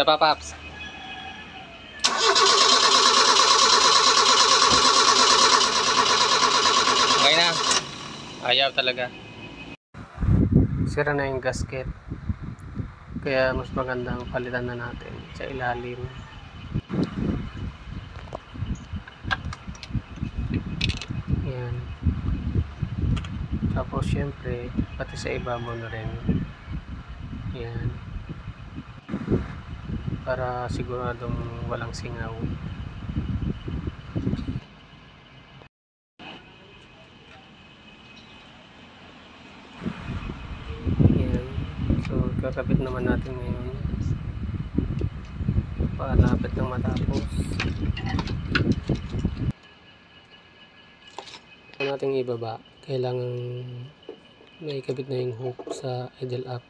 Siya pa, Paps. Okay na. Ayaw talaga. Sira na yung gasket. Kaya mas magandang palitan na natin sa ilalim. Yan. Tapos syempre, pati sa ibabaw na rin. Yan. Para siguradong walang singaw. Yan. So, kakabit naman natin ngayon. Palapit ng matapos. Ito natin ibaba. Kailangan may kabit na yung hook sa idle up.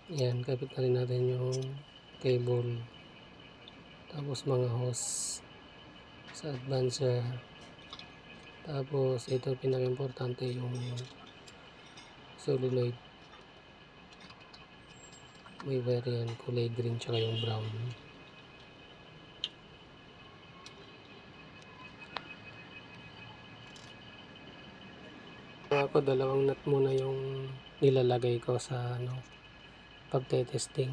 Yan, kabit na rin natin yung cable. Tapos mga hose sa advancer. Tapos ito pinaka-importante yung solenoid. May wire yan, kulay green tsaka yung brown. Ako dalawang nut muna yung nilalagay ko sa pagte-testing.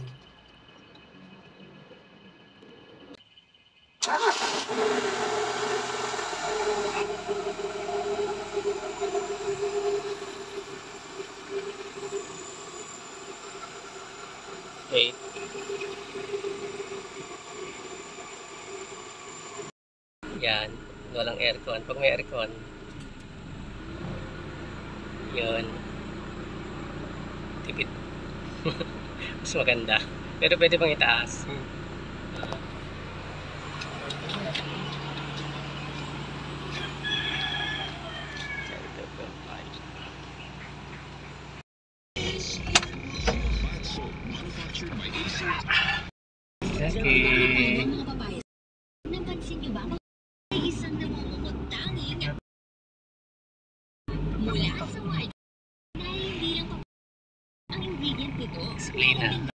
Okay. Yan, walang aircon. Pag may aircon, yun, tipid. Mas maganda. Pero pwede pang itaas. Okay. Napansin niyo ba? May isang namumutanging mula sa white dahil hindi lang ang ingredient nito. Explain na.